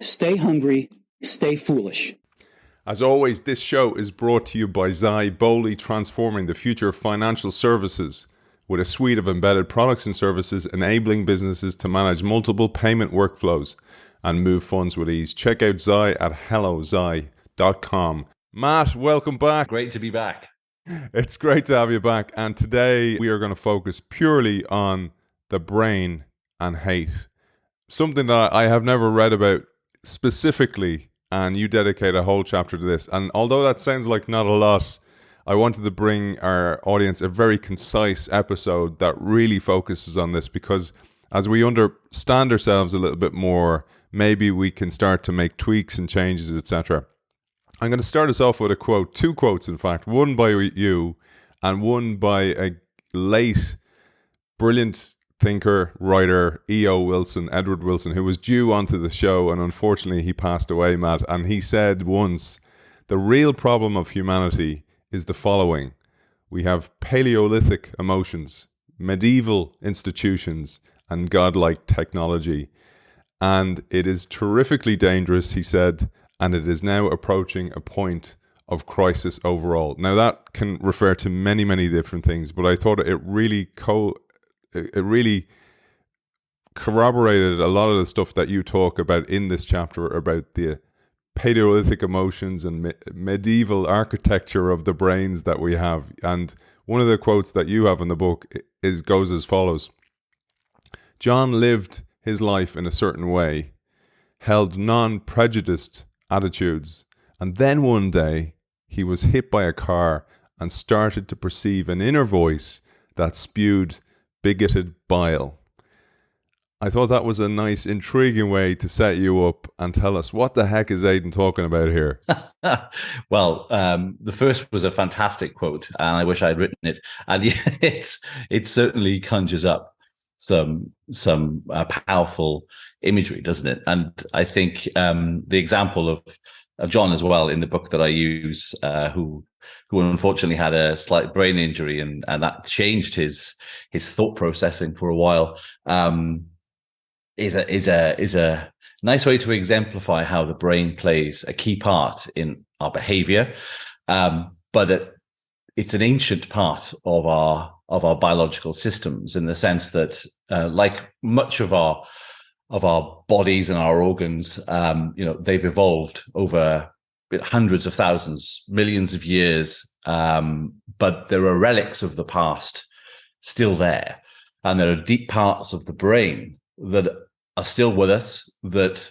stay hungry, stay foolish. As always, this show is brought to you by Zai, boldly transforming the future of financial services with a suite of embedded products and services enabling businesses to manage multiple payment workflows and move funds with ease. Check out Zai at hellozai.com. Matt, welcome back. Great to be back. It's great to have you back. And today we are going to focus purely on the brain and hate. Something that I have never read about specifically, and you dedicate a whole chapter to this. And although that sounds like not a lot, I wanted to bring our audience a very concise episode that really focuses on this, because as we understand ourselves a little bit more, maybe we can start to make tweaks and changes, etc. I'm going to start us off with a quote, two quotes in fact, one by you and one by a late, brilliant thinker, writer, Edward Wilson, who was due onto the show and unfortunately he passed away, Matt. And he said once, the real problem of humanity is the following. We have Paleolithic emotions, medieval institutions, and godlike technology. And it is terrifically dangerous, he said, and it is now approaching a point of crisis overall. Now that can refer to many, many different things, but I thought it really corroborated a lot of the stuff that you talk about in this chapter about the Paleolithic emotions and medieval architecture of the brains that we have. And one of the quotes that you have in the book goes as follows. John lived his life in a certain way, held non-prejudiced attitudes, and then one day he was hit by a car and started to perceive an inner voice that spewed bigoted bile. I thought that was a nice, intriguing way to set you up and tell us what the heck is Aidan talking about here. Well, the first was a fantastic quote, and I wish I had written it. And it certainly conjures up some powerful imagery, doesn't it? And I think the example of John as well in the book that I use, who unfortunately had a slight brain injury, and that changed his thought processing for a while, is a nice way to exemplify how the brain plays a key part in our behavior, but it's an ancient part of our biological systems, in the sense that, like much of our bodies and our organs, they've evolved over hundreds of thousands, millions of years, but there are relics of the past still there, and there are deep parts of the brain that are still with us that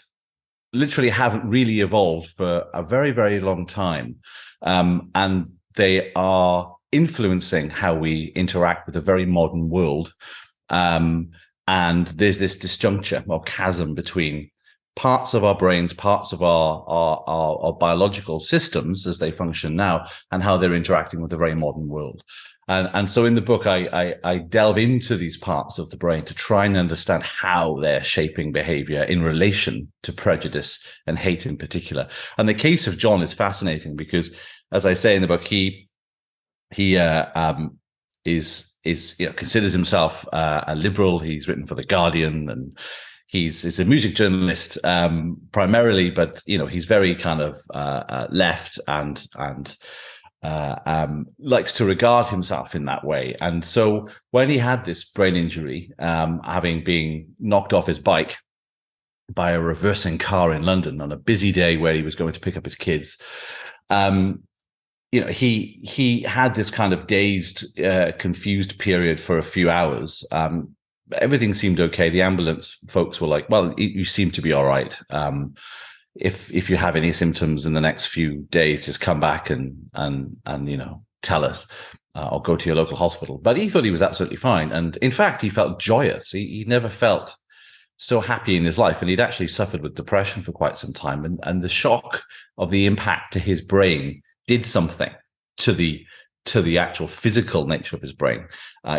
literally haven't really evolved for a very, very long time, and they are influencing how we interact with a very modern world. And there's this disjuncture or chasm between parts of our brains, parts of our biological systems as they function now, and how they're interacting with the very modern world. And so in the book, I delve into these parts of the brain to try and understand how they're shaping behavior in relation to prejudice and hate in particular. And the case of John is fascinating because, as I say in the book, he considers himself a liberal. He's written for The Guardian, and he's a music journalist primarily, but he's very kind of left and likes to regard himself in that way. And so when he had this brain injury, having been knocked off his bike by a reversing car in London on a busy day where he was going to pick up his kids, he had this kind of dazed, confused period for a few hours. Everything seemed okay. The ambulance folks were like, well, you seem to be all right. If you have any symptoms in the next few days, just come back and tell us, or go to your local hospital. But he thought he was absolutely fine. And in fact, he felt joyous. He never felt so happy in his life. And he'd actually suffered with depression for quite some time. And the shock of the impact to his brain did something to the to the actual physical nature of his brain.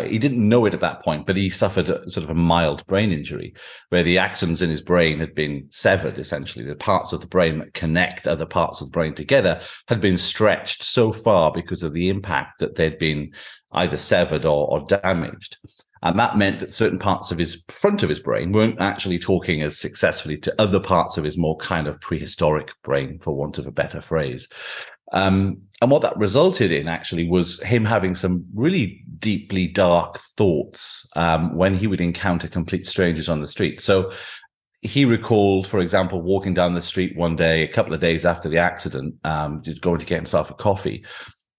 He didn't know it at that point, but he suffered sort of a mild brain injury where the axons in his brain had been severed, essentially. The parts of the brain that connect other parts of the brain together had been stretched so far because of the impact that they'd been either severed or damaged. And that meant that certain parts of his front of his brain weren't actually talking as successfully to other parts of his more kind of prehistoric brain, for want of a better phrase. And what that resulted in actually was him having some really deeply dark thoughts when he would encounter complete strangers on the street. So he recalled, for example, walking down the street one day, a couple of days after the accident, just going to get himself a coffee.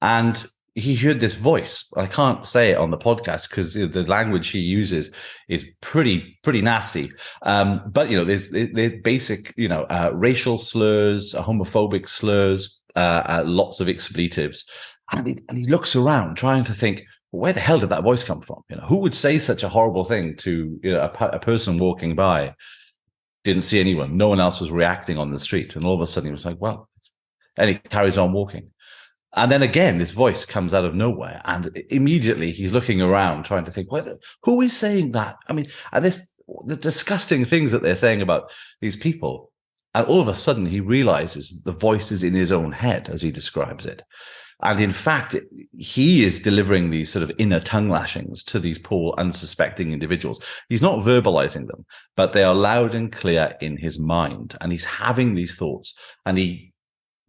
And he heard this voice. I can't say it on the podcast because the language he uses is pretty nasty. But there's basic racial slurs, homophobic slurs, lots of expletives, and he looks around trying to think, where the hell did that voice come from? Who would say such a horrible thing to a person walking by? Didn't see anyone. No one else was reacting on the street, and all of a sudden he was like, well, and he carries on walking. And then again, this voice comes out of nowhere, and immediately he's looking around trying to think, who is saying that? I mean, and the disgusting things that they're saying about these people. And all of a sudden he realizes the voice is in his own head, as he describes it. And in fact, he is delivering these sort of inner tongue lashings to these poor, unsuspecting individuals. He's not verbalizing them, but they are loud and clear in his mind. And he's having these thoughts, and he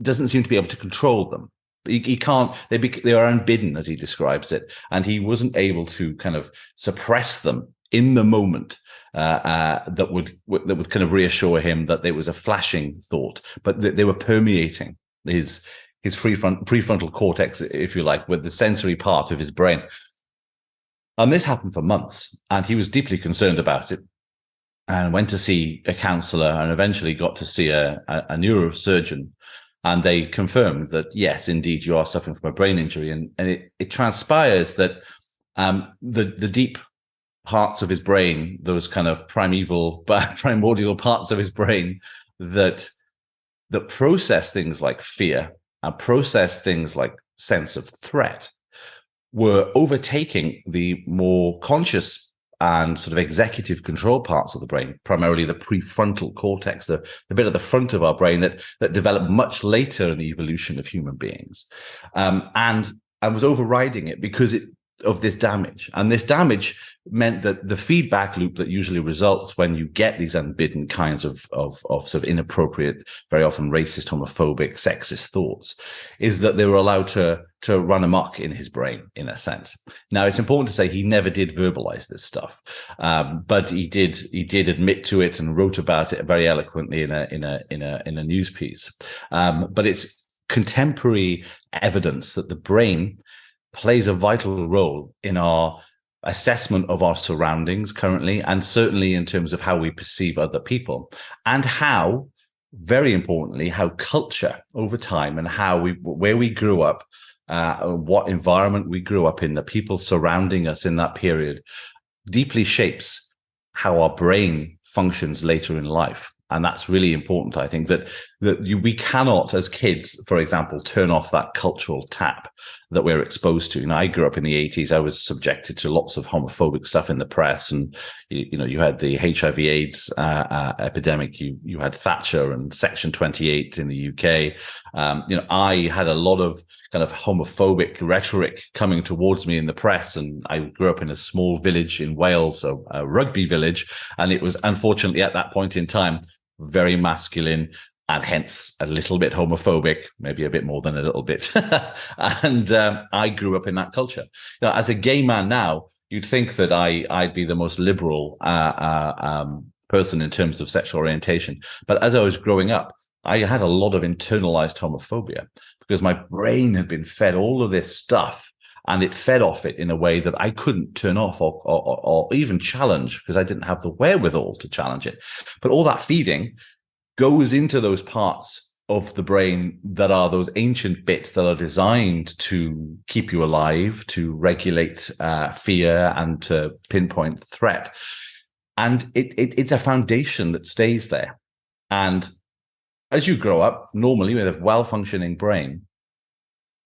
doesn't seem to be able to control them. He can't, they are unbidden, as he describes it. And he wasn't able to kind of suppress them in the moment that would kind of reassure him that there was a flashing thought, but they were permeating his prefrontal cortex, if you like, with the sensory part of his brain. And this happened for months, and he was deeply concerned about it and went to see a counselor and eventually got to see a neurosurgeon. And they confirmed that, yes, indeed, you are suffering from a brain injury. And it transpires that the deep parts of his brain, those kind of primordial parts of his brain that process things like fear and process things like sense of threat, were overtaking the more conscious and sort of executive control parts of the brain, primarily the prefrontal cortex, the bit at the front of our brain that developed much later in the evolution of human beings, and was overriding it because of this damage. And this damage meant that the feedback loop that usually results when you get these unbidden kinds of sort of inappropriate, very often racist, homophobic, sexist thoughts, is that they were allowed to run amok in his brain, in a sense. Now, it's important to say he never did verbalize this stuff, but he did admit to it and wrote about it very eloquently in a news piece. But it's contemporary evidence that the brain plays a vital role in our assessment of our surroundings currently, and certainly in terms of how we perceive other people, and how, very importantly, how culture over time and where we grew up, what environment we grew up in, the people surrounding us in that period, deeply shapes how our brain functions later in life. And that's really important, I think, that we cannot, as kids, for example, turn off that cultural tap that we're exposed to. I grew up in the 80s. I was subjected to lots of homophobic stuff in the press. And, you had the HIV/AIDS epidemic. You had Thatcher and Section 28 in the UK. I had a lot of kind of homophobic rhetoric coming towards me in the press. And I grew up in a small village in Wales, a rugby village. And it was, unfortunately, at that point in time, very masculine, and hence a little bit homophobic, maybe a bit more than a little bit. And I grew up in that culture. As a gay man now, you'd think that I'd be the most liberal person in terms of sexual orientation. But as I was growing up, I had a lot of internalized homophobia because my brain had been fed all of this stuff, and it fed off it in a way that I couldn't turn off or even challenge, because I didn't have the wherewithal to challenge it. But all that feeding goes into those parts of the brain that are those ancient bits that are designed to keep you alive, to regulate fear and to pinpoint threat. And it's a foundation that stays there. And as you grow up, normally with a well-functioning brain,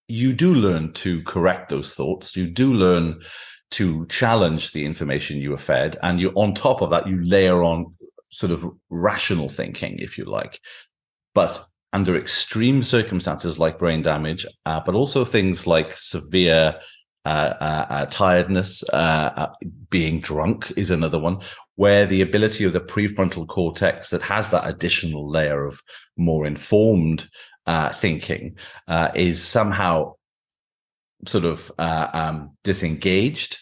you do learn to correct those thoughts. You do learn to challenge the information you were fed. And you, on top of that, you layer on sort of rational thinking, if you like. But under extreme circumstances like brain damage, but also things like severe tiredness, being drunk is another one, where the ability of the prefrontal cortex that has that additional layer of more informed thinking is somehow sort of disengaged.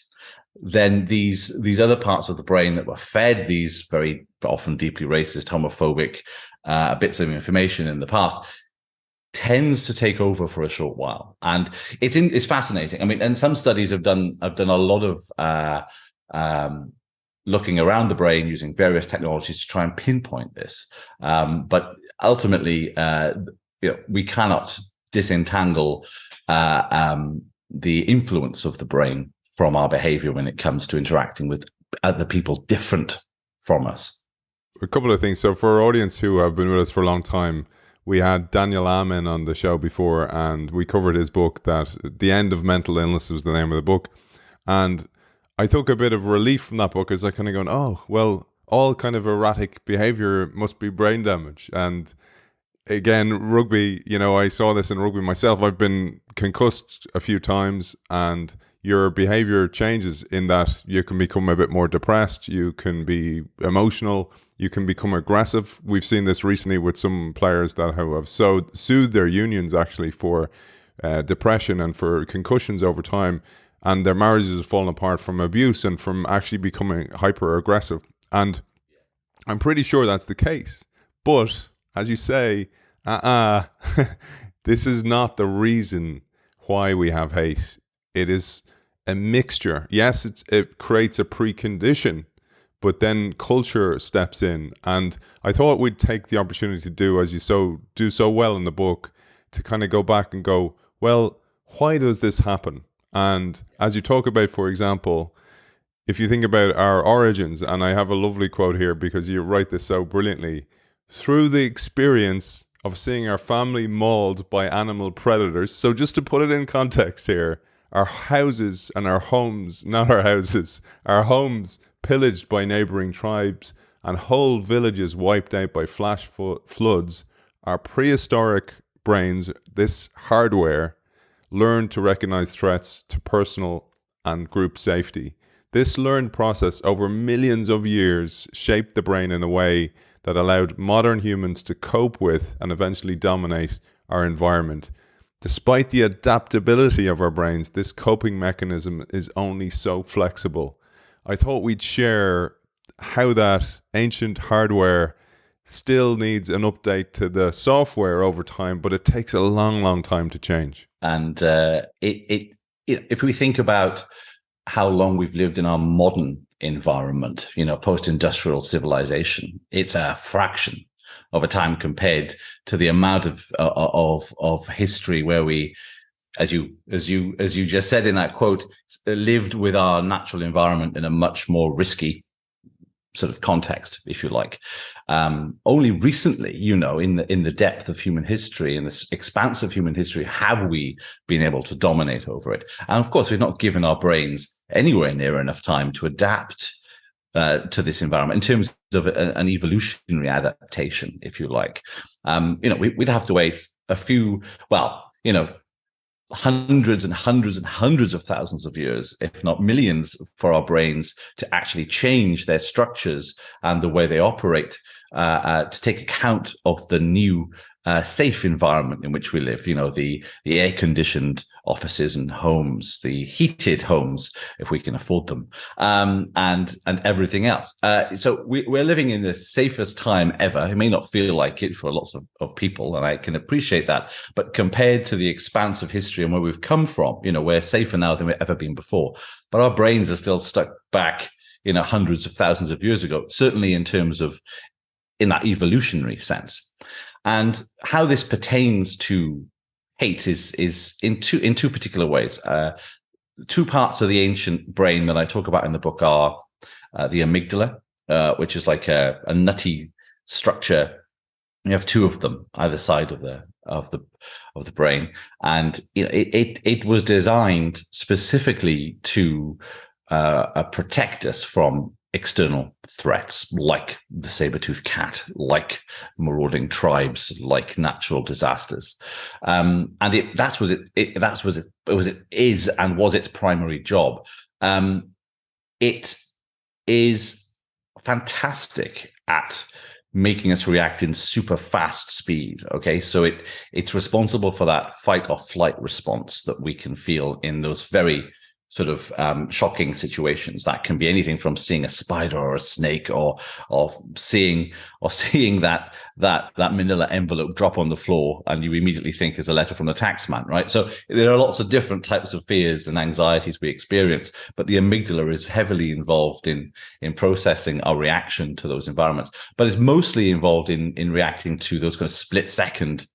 Then these other parts of the brain that were fed these very often deeply racist, homophobic bits of information in the past tends to take over for a short while, and it's fascinating. I mean, and some studies have done a lot of looking around the brain using various technologies to try and pinpoint this. But ultimately, we cannot disentangle the influence of the brain from our behavior when it comes to interacting with other people different from us. A couple of things. So for our audience who have been with us for a long time, we had Daniel Amen on the show before, and we covered his book, that The End of Mental Illness was the name of the book. And I took a bit of relief from that book as I kind of going, oh, well, all kind of erratic behavior must be brain damage. And again, rugby, I saw this in rugby myself. I've been concussed a few times, and your behavior changes in that you can become a bit more depressed, you can be emotional, you can become aggressive. We've seen this recently with some players that have sued their unions actually for depression and for concussions over time, and their marriages have fallen apart from abuse and from actually becoming hyper aggressive. And I'm pretty sure that's the case. But as you say, this is not the reason why we have hate. It is a mixture. Yes, it creates a precondition, but then culture steps in. And I thought we'd take the opportunity to do, as you do so well in the book, to kind of go back and go, well, why does this happen? And as you talk about, for example, if you think about our origins, and I have a lovely quote here because you write this so brilliantly, through the experience of seeing our family mauled by animal predators. So just to put it in context here, our houses and our homes, not our houses, our homes pillaged by neighboring tribes and whole villages wiped out by flash floods, our prehistoric brains, this hardware, learned to recognize threats to personal and group safety. This learned process over millions of years shaped the brain in a way that allowed modern humans to cope with and eventually dominate our environment. Despite the adaptability of our brains, this coping mechanism is only so flexible. I thought we'd share how that ancient hardware still needs an update to the software over time, but it takes a long, long time to change. And if we think about how long we've lived in our modern environment, post-industrial civilization, it's a fraction of a time compared to the amount of history where we, as you just said in that quote, lived with our natural environment in a much more risky sort of context, if you like. Only recently, in the depth of human history, in this expanse of human history, have we been able to dominate over it. And of course, we've not given our brains anywhere near enough time to adapt to this environment in terms of an evolutionary adaptation, if you like. We'd have to wait hundreds and hundreds and hundreds of thousands of years, if not millions, for our brains to actually change their structures and the way they operate to take account of the new safe environment in which we live, the air-conditioned offices and homes, the heated homes, if we can afford them, and everything else. So we're living in the safest time ever. It may not feel like it for lots of people, and I can appreciate that. But compared to the expanse of history and where we've come from, we're safer now than we've ever been before. But our brains are still stuck back, hundreds of thousands of years ago, certainly in terms of in that evolutionary sense. And how this pertains to hate is in two particular ways. Two parts of the ancient brain that I talk about in the book are the amygdala, which is like a nutty structure You have two of them either side of the brain, and it was designed specifically to protect us from external threats like the saber-toothed cat, like marauding tribes, like natural disasters, and it is and was its primary job. It is fantastic at making us react in super fast speed. Okay, so it's responsible for that fight or flight response that we can feel in those very sort of shocking situations. That can be anything from seeing a spider or a snake, or seeing that manila envelope drop on the floor, and you immediately think is a letter from the taxman, right? So there are lots of different types of fears and anxieties we experience, but the amygdala is heavily involved in processing our reaction to those environments, but it's mostly involved in reacting to those kind of split second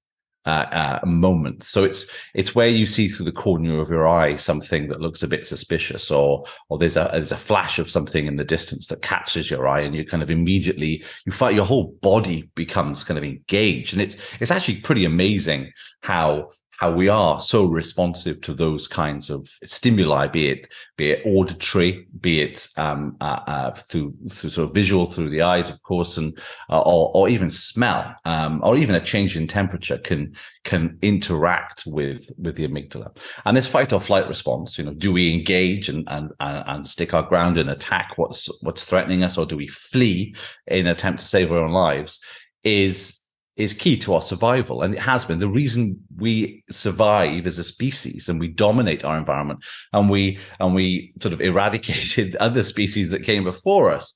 moments. So it's where you see through the corner of your eye something that looks a bit suspicious, or there's a flash of something in the distance that catches your eye, and you kind of immediately, you find your whole body becomes kind of engaged. And it's actually pretty amazing how we are so responsive to those kinds of stimuli, be it auditory, be it through sort of visual through the eyes, of course, and or even smell, or even a change in temperature can interact with the amygdala. And this fight or flight response, do we engage and stick our ground and attack what's threatening us, or do we flee in an attempt to save our own lives, is key to our survival. And it has been the reason we survive as a species, and we dominate our environment, and we sort of eradicated other species that came before us,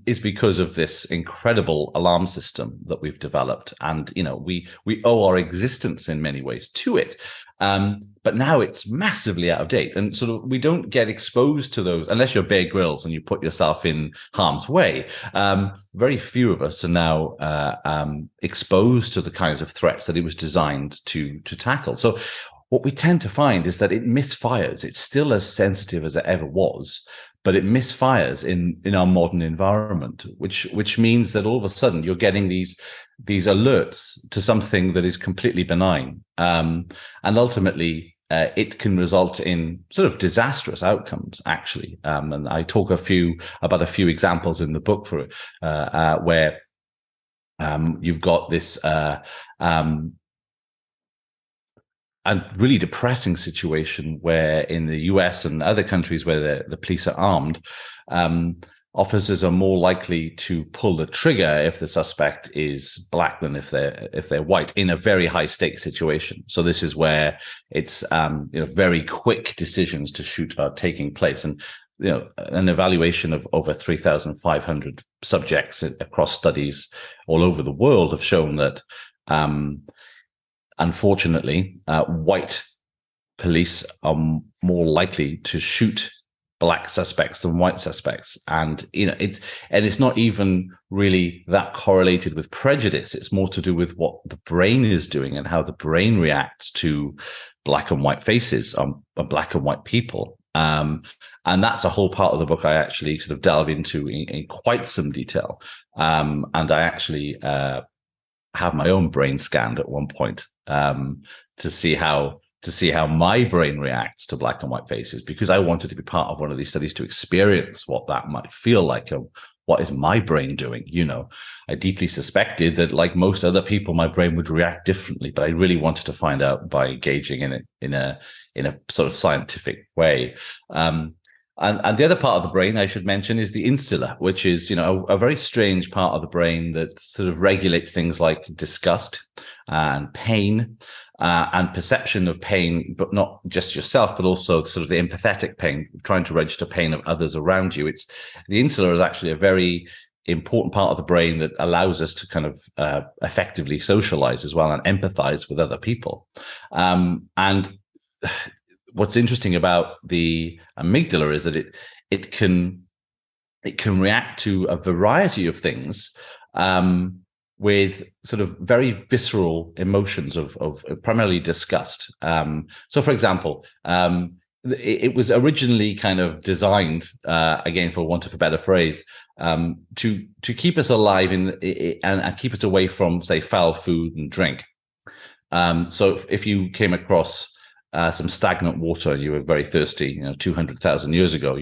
is because of this incredible alarm system that we've developed. And we owe our existence in many ways to it. But now it's massively out of date, and sort of we don't get exposed to those unless you're Bear Grylls and you put yourself in harm's way. Very few of us are now exposed to the kinds of threats that it was designed to tackle. So what we tend to find is that it misfires. It's still as sensitive as it ever was, but it misfires in our modern environment, which means that all of a sudden you're getting these alerts to something that is completely benign, and ultimately it can result in sort of disastrous outcomes, actually. And I talk about a few examples in the book for where you've got this a really depressing situation where in the US and other countries where the police are armed, officers are more likely to pull the trigger if the suspect is black than if they're white in a very high stakes situation. So this is where it's very quick decisions to shoot are taking place. And an evaluation of over 3,500 subjects across studies all over the world have shown that unfortunately, white police are more likely to shoot black suspects than white suspects, and it's not even really that correlated with prejudice. It's more to do with what the brain is doing and how the brain reacts to black and white faces on black and white people. And that's a whole part of the book I actually sort of delve into in quite some detail. And I actually have my own brain scanned at one point to see how my brain reacts to black and white faces, because I wanted to be part of one of these studies to experience what that might feel like. What is my brain doing? I deeply suspected that, like most other people, my brain would react differently, but I really wanted to find out by engaging in it in a sort of scientific way. And the other part of the brain I should mention is the insula, which is, a very strange part of the brain that sort of regulates things like disgust and pain and perception of pain, but not just yourself, but also sort of the empathetic pain, trying to register pain of others around you. The insula is actually a very important part of the brain that allows us to kind of effectively socialize as well and empathize with other people. And what's interesting about the amygdala is that it can react to a variety of things with sort of very visceral emotions of primarily disgust. So, for example, it was originally kind of designed, again, for want of a better phrase, to keep us alive and keep us away from, say, foul food and drink. So if you came across some stagnant water and you were very thirsty, 200,000 years ago,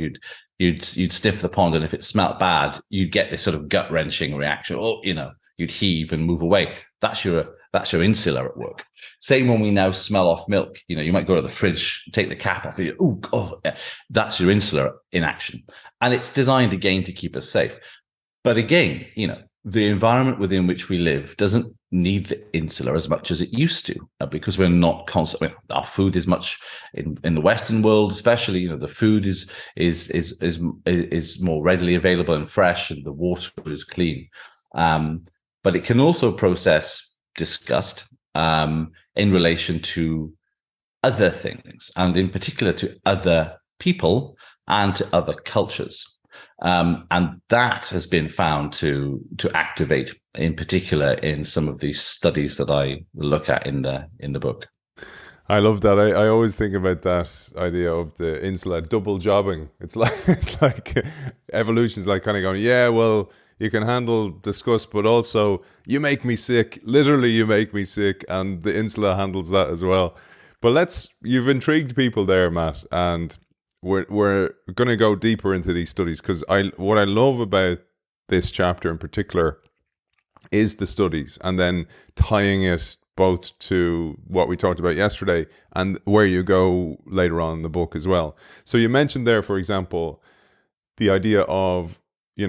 you'd sniff the pond, and if it smelt bad, you'd get this sort of gut wrenching reaction. Oh, you'd heave and move away. That's your insular at work. Same when we now smell off milk. You might go to the fridge, take the cap off, and that's your insular in action. And it's designed again to keep us safe. But again, the environment within which we live doesn't need the insular as much as it used to, because we're not constantly. Our food is much in the Western world, especially. The food is more readily available and fresh, and the water is clean. But it can also process disgust in relation to other things, and in particular to other people and to other cultures. And that has been found to activate, in particular, in some of these studies that I look at in the book. I love that. I always think about that idea of the insula double jobbing. It's like evolution's like kind of going, yeah, well, you can handle disgust, but also you make me sick. Literally, you make me sick, and the insula handles that as well. But you've intrigued people there, Matt, and we're going to go deeper into these studies, because what I love about this chapter in particular is the studies, and then tying it both to what we talked about yesterday and where you go later on in the book as well. So you mentioned there, for example, the idea of you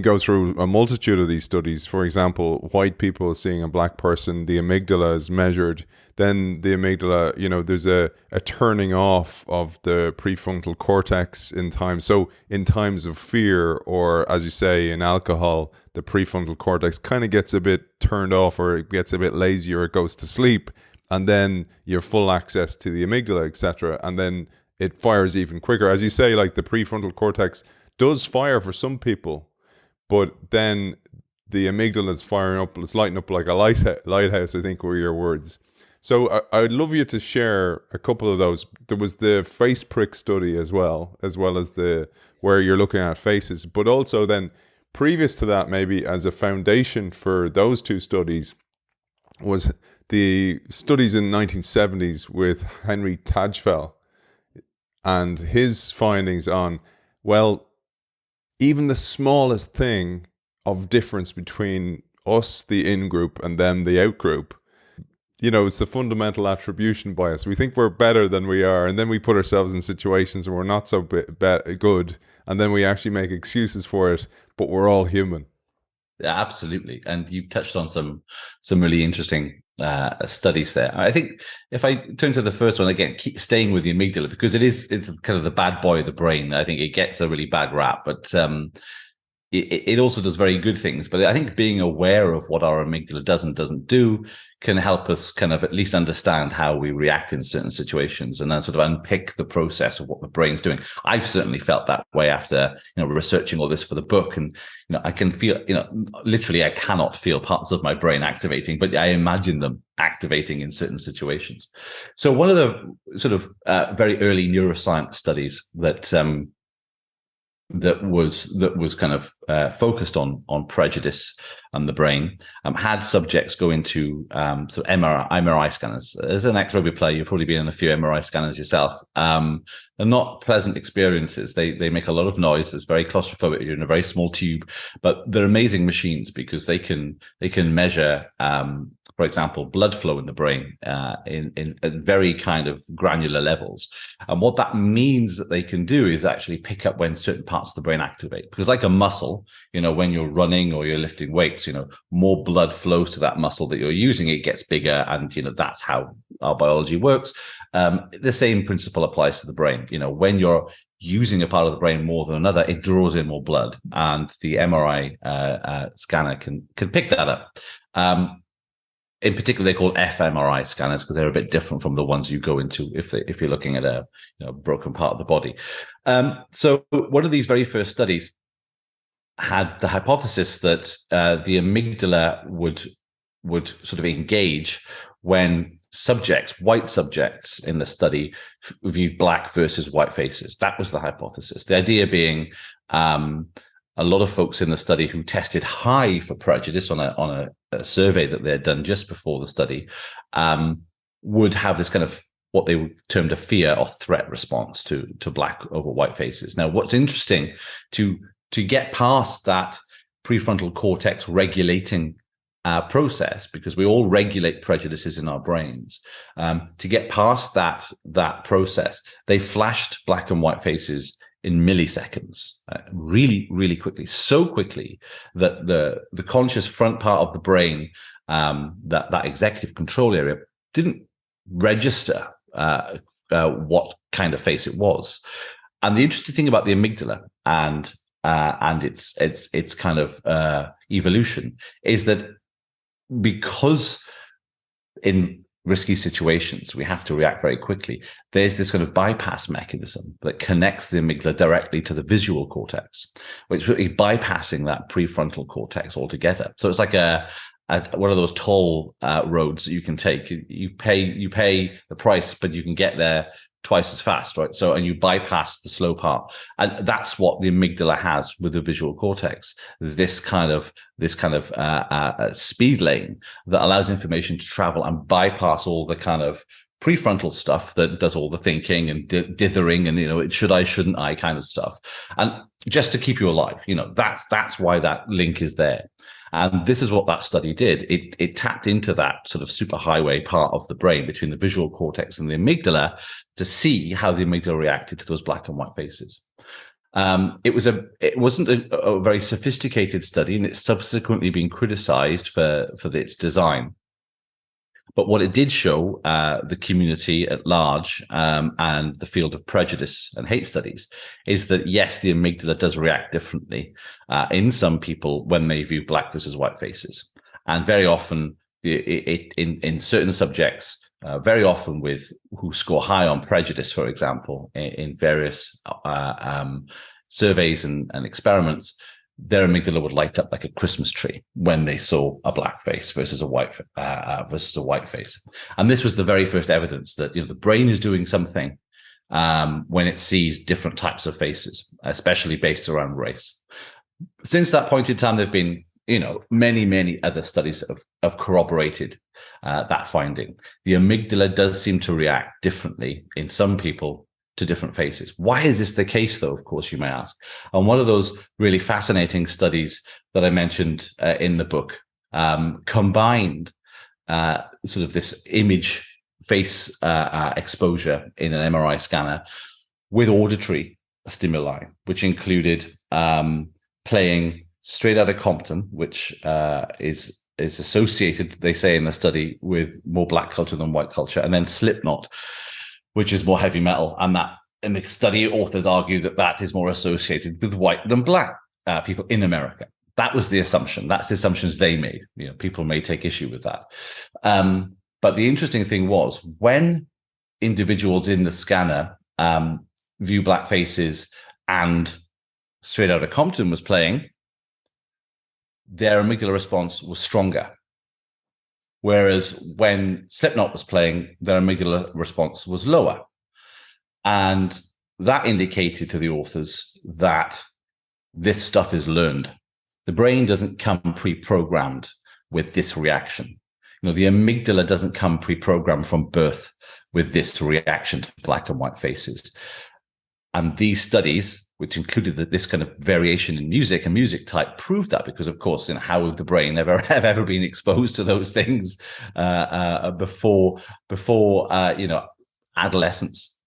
go through a multitude of these studies. For example, white people seeing a black person, the amygdala is measured. Then the amygdala, there's a turning off of the prefrontal cortex in time. So in times of fear, or as you say, in alcohol, the prefrontal cortex kind of gets a bit turned off, or it gets a bit lazy, or it goes to sleep. And then you have full access to the amygdala, etc. And then it fires even quicker. As you say, like the prefrontal cortex does fire for some people, but then the amygdala is firing up, it's lighting up like a lighthouse, I think were your words. So I'd love you to share a couple of those. There was the face prick study as well as where you're looking at faces, but also then previous to that, maybe as a foundation for those two studies, was the studies in the 1970s with Henry Tajfel and his findings on, well, even the smallest thing of difference between us, the in-group, and them, the out-group, it's the fundamental attribution bias. We think we're better than we are, and then we put ourselves in situations where we're not so good, and then we actually make excuses for it, but we're all human. Yeah, absolutely. And you've touched on some really interesting studies there. I think if I turn to the first one again, keep staying with the amygdala, because it's kind of the bad boy of the brain. I think it gets a really bad rap, but it also does very good things. But I think being aware of what our amygdala does and doesn't do can help us kind of at least understand how we react in certain situations, and then sort of unpick the process of what the brain's doing. I've certainly felt that way after researching all this for the book, and I can feel literally I cannot feel parts of my brain activating, but I imagine them activating in certain situations. So one of the sort of very early neuroscience studies that was kind of focused on prejudice and the brain, had subjects go into so MRI scanners. As an ex-rugby player, you've probably been in a few MRI scanners yourself. They're not pleasant experiences. They make a lot of noise. It's very claustrophobic. You're in a very small tube, but they're amazing machines because they can measure, for example, blood flow in the brain in very kind of granular levels. And what that means that they can do is actually pick up when certain parts of the brain activate. Because like a muscle, when you're running or you're lifting weights, more blood flows to that muscle that you're using, it gets bigger, and that's how our biology works. The same principle applies to the brain. When you're using a part of the brain more than another, it draws in more blood, and the MRI scanner can pick that up. In particular, they're called fMRI scanners because they're a bit different from the ones you go into if you're looking at a broken part of the body. So one of these very first studies had the hypothesis that the amygdala would sort of engage when subjects, white subjects in the study, viewed black versus white faces. That was the hypothesis. The idea being a lot of folks in the study who tested high for prejudice on a survey that they had done just before the study would have this kind of what they termed a fear or threat response to black over white faces. Now, what's interesting to get past that prefrontal cortex regulating process, because we all regulate prejudices in our brains, to get past that process, they flashed black and white faces in milliseconds, really, really quickly, so quickly that the conscious front part of the brain, that executive control area, didn't register what kind of face it was. And the interesting thing about the amygdala and its kind of evolution is that because in risky situations we have to react very quickly, there's this kind of bypass mechanism that connects the amygdala directly to the visual cortex, which is really bypassing that prefrontal cortex altogether. So it's like one of those toll roads that you can take. You pay the price, but you can get there twice as fast, right? So, and you bypass the slow part, and that's what the amygdala has with the visual cortex. This kind of speed lane that allows information to travel and bypass all the kind of prefrontal stuff that does all the thinking and dithering and should I, shouldn't I kind of stuff, and just to keep you alive. That's why that link is there. And this is what that study did. It tapped into that sort of superhighway part of the brain between the visual cortex and the amygdala to see how the amygdala reacted to those black and white faces. It wasn't a very sophisticated study, and it's subsequently been criticized for its design. But what it did show the community at large and the field of prejudice and hate studies is that, yes, the amygdala does react differently in some people when they view black versus white faces. And very often in certain subjects, very often with who score high on prejudice, for example, in various surveys and experiments, their amygdala would light up like a Christmas tree when they saw a black face versus a white face. And this was the very first evidence that the brain is doing something when it sees different types of faces, especially based around race. Since that point in time, there've been many other studies that have corroborated that finding. The amygdala does seem to react differently in some people to different faces. Why is this the case, though, of course, you may ask? And one of those really fascinating studies that I mentioned in the book combined sort of this image face exposure in an MRI scanner with auditory stimuli, which included playing Straight Outta Compton, which is associated, they say in the study, with more black culture than white culture, and then Slipknot, which is more heavy metal. And that in the study, authors argue that is more associated with white than black people in America. That was the assumption. That's the assumptions they made. People may take issue with that. But the interesting thing was when individuals in the scanner view black faces and Straight Outta Compton was playing, their amygdala response was stronger. Whereas when Slipknot was playing, their amygdala response was lower. And that indicated to the authors that this stuff is learned. The brain doesn't come pre-programmed with this reaction. The amygdala doesn't come pre-programmed from birth with this reaction to black and white faces. And these studies, which included this kind of variation in music and music type, proved that, because, of course, how would the brain have ever been exposed to those things before adolescence?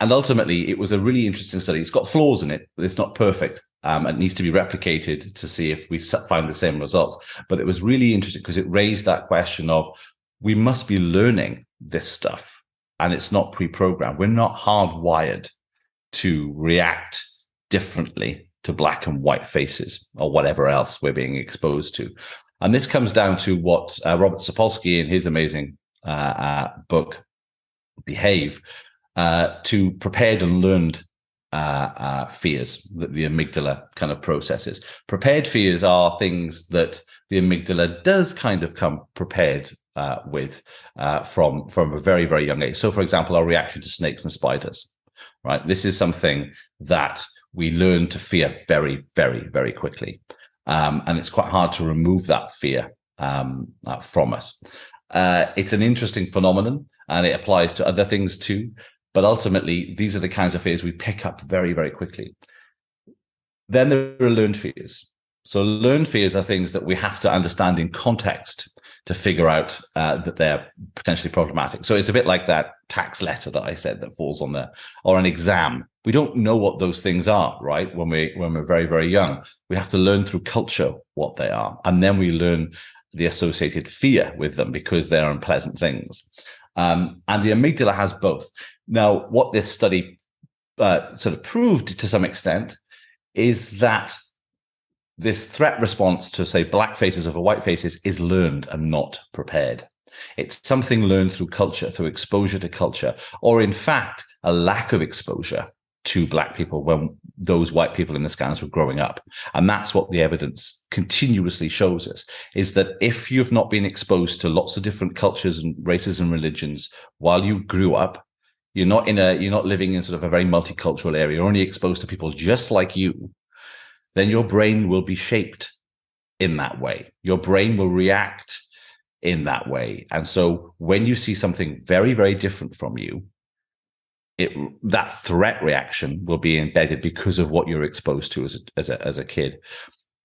And ultimately, it was a really interesting study. It's got flaws in it. It's not perfect. It needs to be replicated to see if we find the same results. But it was really interesting because it raised that question of, we must be learning this stuff, and it's not pre-programmed. We're not hardwired to react differently to black and white faces or whatever else we're being exposed to. And this comes down to what Robert Sapolsky in his amazing book, Behave, to prepared and learned fears that the amygdala kind of processes. Prepared fears are things that the amygdala does kind of come prepared with from a very, very young age. So, for example, our reaction to snakes and spiders, right? This is something that we learn to fear very, very, very quickly. And it's quite hard to remove that fear from us. It's an interesting phenomenon, and it applies to other things too. But ultimately, these are the kinds of fears we pick up very, very quickly. Then there are learned fears. So learned fears are things that we have to understand in context to figure out that they're potentially problematic. So it's a bit like that tax letter that I said that falls on there, or an exam. We don't know what those things are, right? When we're very, very young, we have to learn through culture what they are, and then we learn the associated fear with them because they're unpleasant things. And the amygdala has both. Now, what this study sort of proved to some extent is that this threat response to, say, black faces over white faces is learned and not prepared. It's something learned through culture, through exposure to culture, or in fact, a lack of exposure to black people when those white people in the scans were growing up. And that's what the evidence continuously shows us, is that if you've not been exposed to lots of different cultures and races and religions while you grew up, you're not living in sort of a very multicultural area, you're only exposed to people just like you, then your brain will be shaped in that way. Your brain will react in that way. And so when you see something very, very different from you, that threat reaction will be embedded because of what you're exposed to as a kid.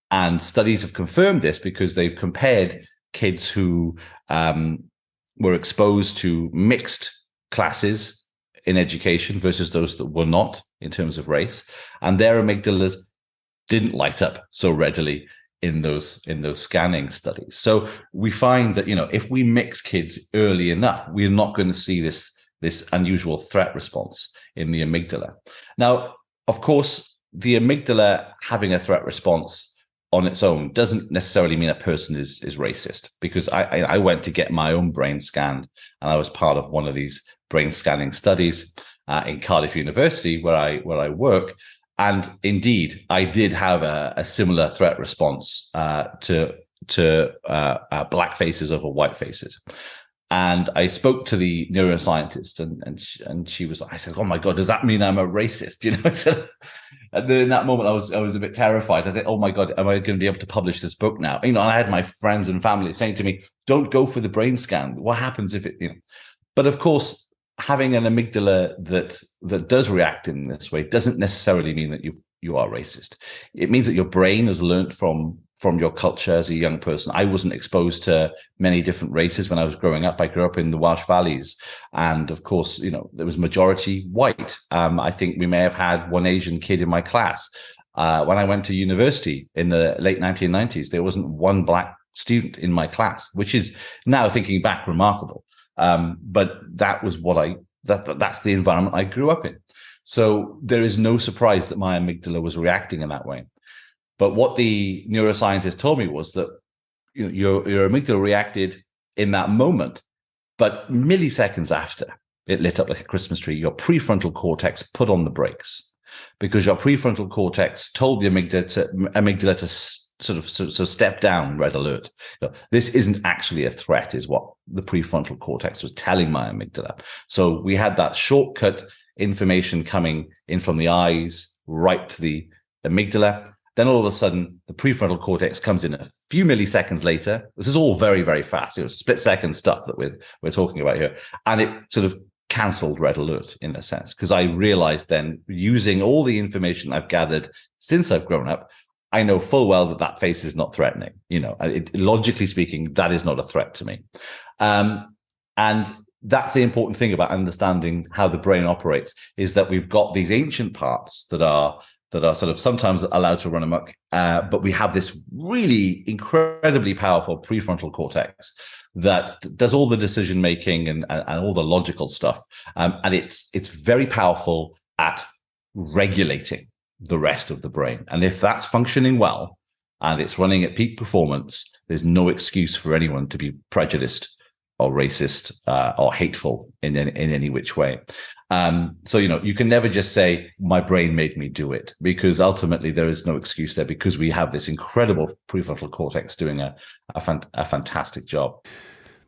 And studies have confirmed this because they've compared kids who were exposed to mixed classes in education versus those that were not in terms of race, and their amygdalas didn't light up so readily in those scanning studies. So we find that, if we mix kids early enough, we're not going to see this unusual threat response in the amygdala. Now, of course, the amygdala having a threat response on its own doesn't necessarily mean a person is racist, because I went to get my own brain scanned, and I was part of one of these brain scanning studies in Cardiff University where I work. And indeed, I did have a similar threat response to black faces over white faces. And I spoke to the neuroscientist, and she was. I said, "Oh my God, does that mean I'm a racist?" And then in that moment, I was a bit terrified. I think, "Oh my God, am I going to be able to publish this book now?" And I had my friends and family saying to me, "Don't go for the brain scan. What happens if it?" But of course, having an amygdala that does react in this way doesn't necessarily mean that you are racist. It means that your brain has learned from your culture as a young person. I wasn't exposed to many different races when I was growing up. I grew up in the Welsh Valleys, and of course, there was majority white. I think we may have had one Asian kid in my class. When I went to university in the late 1990s, there wasn't one black student in my class, which is now, thinking back, remarkable. But that was that's the environment I grew up in. So there is no surprise that my amygdala was reacting in that way. But what the neuroscientist told me was that your amygdala reacted in that moment, but milliseconds after it lit up like a Christmas tree, your prefrontal cortex put on the brakes, because your prefrontal cortex told the amygdala to sort of step down, red alert. This isn't actually a threat, is what the prefrontal cortex was telling my amygdala. So we had that shortcut information coming in from the eyes right to the amygdala. Then all of a sudden, the prefrontal cortex comes in a few milliseconds later. This is all very, very fast, split-second stuff that we're talking about here. And it sort of cancelled red alert in a sense, because I realized then, using all the information I've gathered since I've grown up, I know full well that face is not threatening. Logically speaking, that is not a threat to me. And that's the important thing about understanding how the brain operates, is that we've got these ancient parts that are sort of sometimes allowed to run amok, but we have this really incredibly powerful prefrontal cortex that does all the decision making and all the logical stuff, and it's very powerful at regulating the rest of the brain. And if that's functioning well and it's running at peak performance, there's no excuse for anyone to be prejudiced or racist or hateful in any which way. So, you can never just say, my brain made me do it, because ultimately there is no excuse there, because we have this incredible prefrontal cortex doing a fantastic job.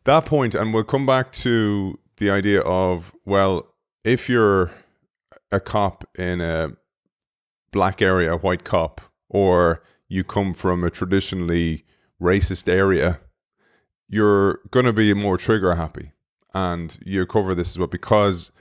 that point, and we'll come back to the idea of, well, if you're a cop in a black area, a white cop, or you come from a traditionally racist area, you're going to be more trigger happy. And you cover this as well, because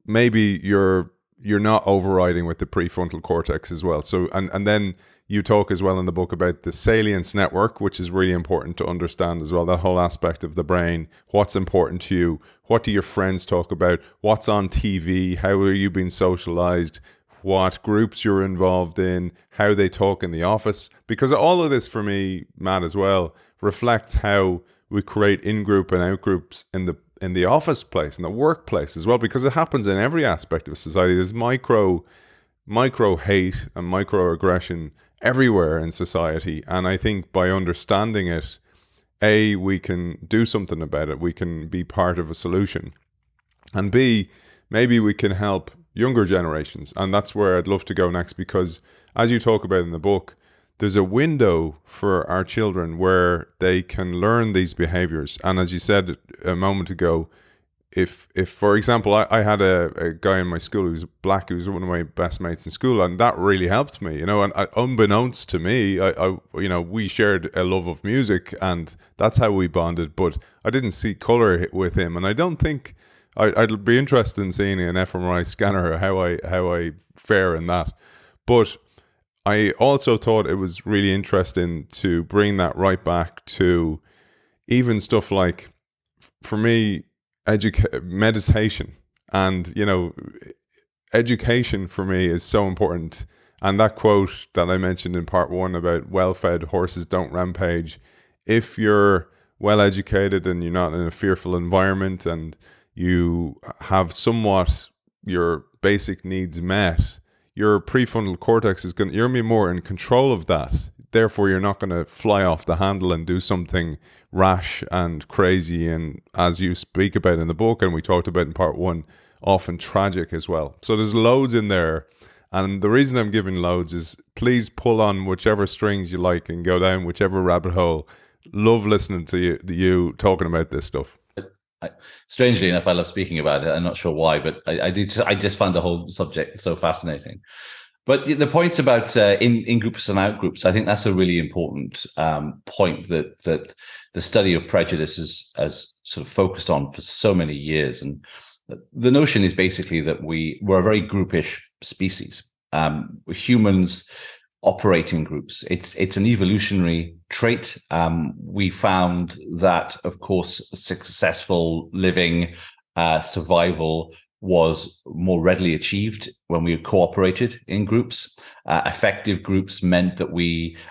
maybe you're not overriding with the prefrontal cortex as well. So, and then you talk as well in the book about the salience network, which is really important to understand as well, that whole aspect of the brain. What's important to you? What do your friends talk about? What's on TV? How are you being socialized? What groups you're involved in? How they talk in the office? Because all of this, for me, Matt, as well, reflects how we create in-group and out-groups in the office place, in the workplace as well, because it happens in every aspect of society. There's micro hate and microaggression everywhere in society. And I think by understanding it, A, we can do something about it. We can be part of a solution. And B, maybe we can help younger generations. And that's where I'd love to go next, because as you talk about in the book, there's a window for our children where they can learn these behaviors. And as you said a moment ago, if for example, I had a guy in my school who was black, who was one of my best mates in school, and that really helped me, you know, and unbeknownst to me, I you know, we shared a love of music, and that's how we bonded, but I didn't see color with him. And I don't think, I'd be interested in seeing an Fmri scanner, how I fare in that. But I also thought it was really interesting to bring that right back to even stuff like, for me, meditation. And, you know, education for me is so important. And that quote that I mentioned in part one about well-fed horses don't rampage. If you're well educated and you're not in a fearful environment and you have somewhat your basic needs met, your prefrontal cortex is you're going to be more in control of that. Therefore, you're not going to fly off the handle and do something rash and crazy, and as you speak about in the book, and we talked about in part one, often tragic as well. So there's loads in there. And the reason I'm giving loads is, please pull on whichever strings you like and go down whichever rabbit hole. Love listening to you talking about this stuff. Strangely enough, I love speaking about it. I'm not sure why, but I do. I just find the whole subject so fascinating. But the points about in groups and out groups, I think that's a really important point that the study of prejudice has sort of focused on for so many years. And the notion is basically that we're a very groupish species. Humans operate in groups. It's an evolutionary trait. We found that, of course, successful living, survival was more readily achieved when we cooperated in groups. Effective groups meant that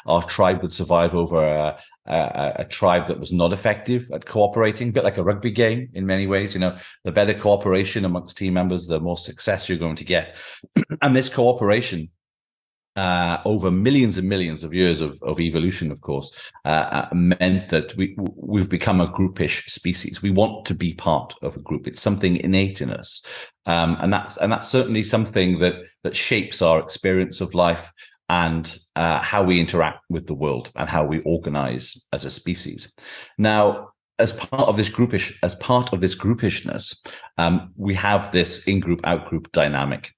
our tribe would survive over a tribe that was not effective at cooperating, a bit like a rugby game in many ways. You know, the better cooperation amongst team members, the more success you're going to get. And this cooperation, over millions and millions of years of evolution, of course, meant that we've become a groupish species. We want to be part of a group. It's something innate in us, and that's certainly something that shapes our experience of life and how we interact with the world and how we organize as a species. Now, as part of this groupishness, we have this in-group, out-group dynamic.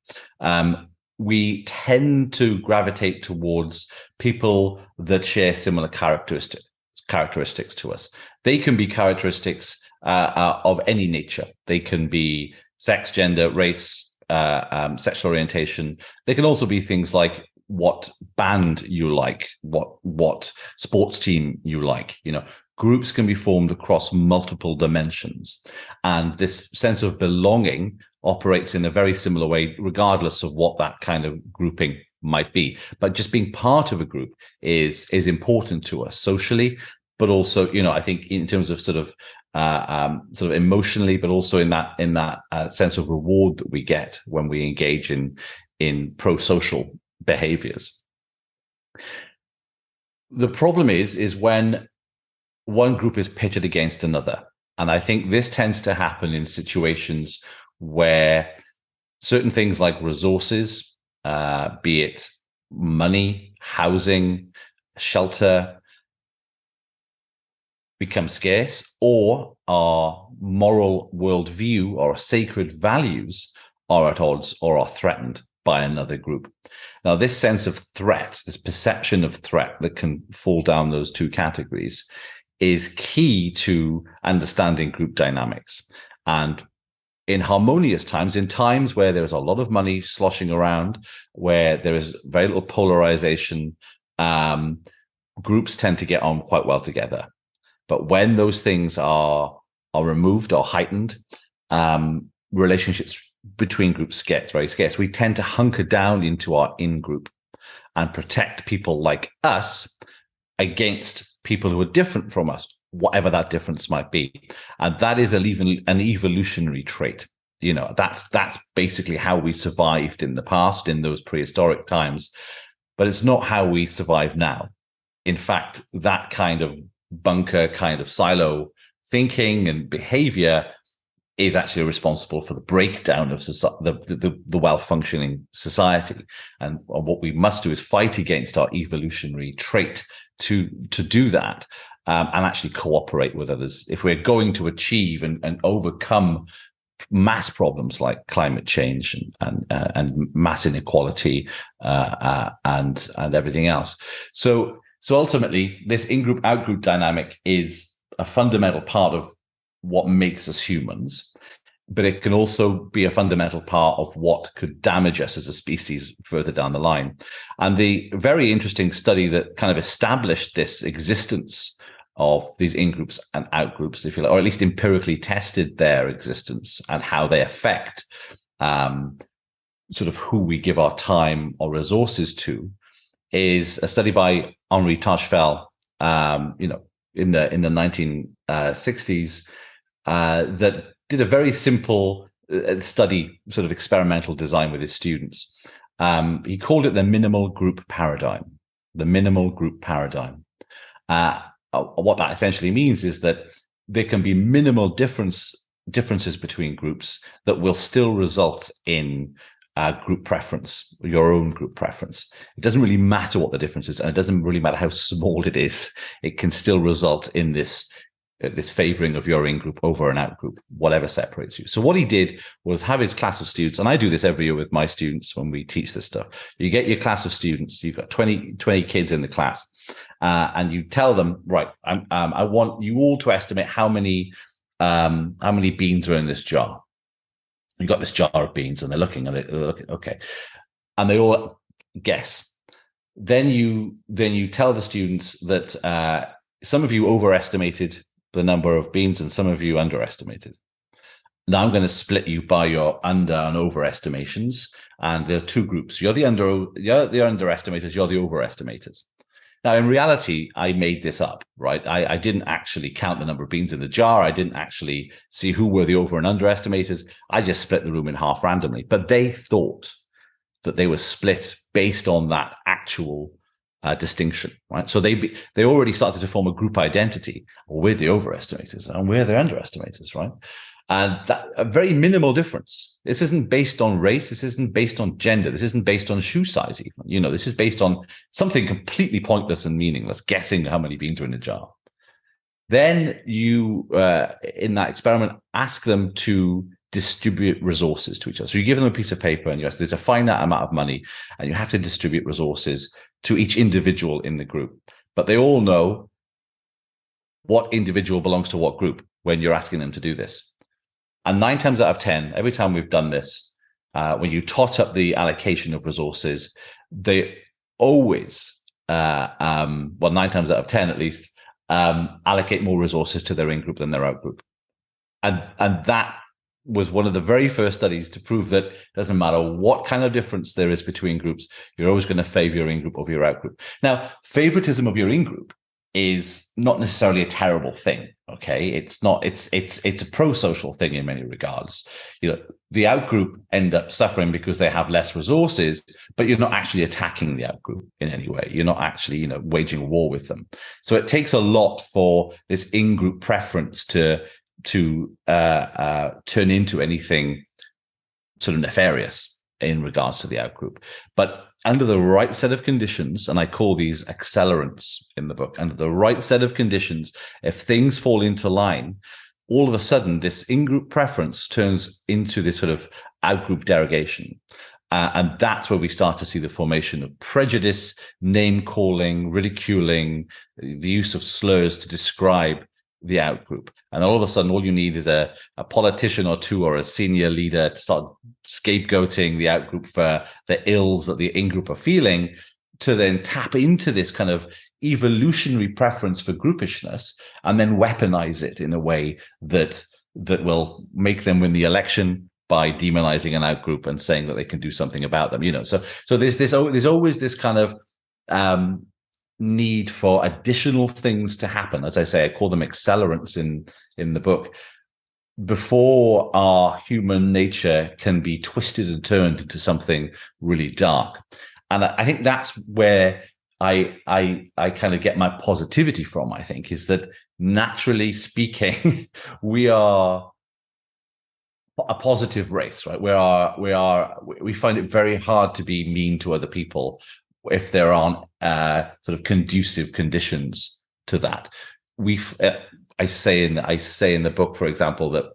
We tend to gravitate towards people that share similar characteristics to us. They can be characteristics of any nature. They can be sex, gender, race, sexual orientation. They can also be things like what band you like, what sports team you like. You know, groups can be formed across multiple dimensions, and this sense of belonging operates in a very similar way, regardless of what that kind of grouping might be. But just being part of a group is important to us socially, but also, you know, I think in terms of sort of emotionally, but also in that sense of reward that we get when we engage in pro-social behaviors. The problem is when one group is pitted against another, and I think this tends to happen in situations where certain things like resources, be it money, housing, shelter, become scarce, or our moral worldview or sacred values are at odds or are threatened by another group. Now, this sense of threat, this perception of threat that can fall down those two categories, is key to understanding group dynamics. And in harmonious times, in times where there is a lot of money sloshing around, where there is very little polarization, groups tend to get on quite well together. But when those things are removed or heightened, relationships between groups gets very scarce. We tend to hunker down into our in-group and protect people like us against people who are different from us, whatever that difference might be. And that is an evolutionary trait. That's basically how we survived in the past, in those prehistoric times. But it's not how we survive now. In fact, that kind of bunker, kind of silo thinking and behavior is actually responsible for the breakdown of the well-functioning society. And what we must do is fight against our evolutionary trait to do that, and actually cooperate with others if we're going to achieve and overcome mass problems like climate change and mass inequality and everything else. So ultimately, this in-group, out-group dynamic is a fundamental part of what makes us humans, but it can also be a fundamental part of what could damage us as a species further down the line. And the very interesting study that kind of established this existence of these in-groups and out-groups, if you like, or at least empirically tested their existence and how they affect sort of who we give our time or resources to, is a study by Fmri in the 1960s that did a very simple study, sort of experimental design with his students. He called it the minimal group paradigm. The minimal group paradigm. What that essentially means is that there can be minimal differences between groups that will still result in group preference, your own group preference. It doesn't really matter what the difference is, and it doesn't really matter how small it is. It can still result in this favoring of your in-group over an out-group, whatever separates you. So what he did was have his class of students, and I do this every year with my students when we teach this stuff. You get your class of students, you've got 20 kids in the class, and you tell them, right, I want you all to estimate how many beans are in this jar. You've got this jar of beans, and they're looking, okay, and they all guess. Then you tell the students that some of you overestimated the number of beans and some of you underestimated. Now I'm going to split you by your under and overestimations, and there are two groups. You're the underestimators, you're the overestimators. Now, in reality, I made this up, right? I didn't actually count the number of beans in the jar. I didn't actually see who were the over and underestimators. I just split the room in half randomly. But they thought that they were split based on that actual distinction, right? So they already started to form a group identity. We're the overestimators and we're the underestimators, right? And that a very minimal difference. This isn't based on race. This isn't based on gender. This isn't based on shoe size even. This is based on something completely pointless and meaningless, guessing how many beans are in a jar. Then you, in that experiment, ask them to distribute resources to each other. So you give them a piece of paper and you ask, there's a finite amount of money and you have to distribute resources to each individual in the group. But they all know what individual belongs to what group when you're asking them to do this. And 9 times out of 10, every time we've done this, when you tot up the allocation of resources, they always, 9 times out of 10 at least, allocate more resources to their in-group than their out-group. And that was one of the very first studies to prove that it doesn't matter what kind of difference there is between groups, you're always going to favor your in-group over your out-group. Now, favoritism of your in-group is not necessarily a terrible thing. Okay, it's a pro-social thing in many regards. The out-group end up suffering because they have less resources, but you're not actually attacking the out-group in any way. You're not actually, waging a war with them. So it takes a lot for this in-group preference to turn into anything sort of nefarious. in regards to the outgroup. But under the right set of conditions, and I call these accelerants in the book, under the right set of conditions, if things fall into line, all of a sudden this in-group preference turns into this sort of out-group derogation. And that's where we start to see the formation of prejudice, name-calling, ridiculing, the use of slurs to describe the outgroup. And all of a sudden, all you need is a politician or two or a senior leader to start scapegoating the outgroup for the ills that the in-group are feeling, to then tap into this kind of evolutionary preference for groupishness and then weaponize it in a way that will make them win the election by demonizing an outgroup and saying that they can do something about them. So there's always this kind of need for additional things to happen. As I say, I call them accelerants in the book, before our human nature can be twisted and turned into something really dark. And I think that's where I kind of get my positivity from, I think, is that naturally speaking, we are a positive race, right? We find it very hard to be mean to other people if there aren't sort of conducive conditions to that. I say in the book, for example, that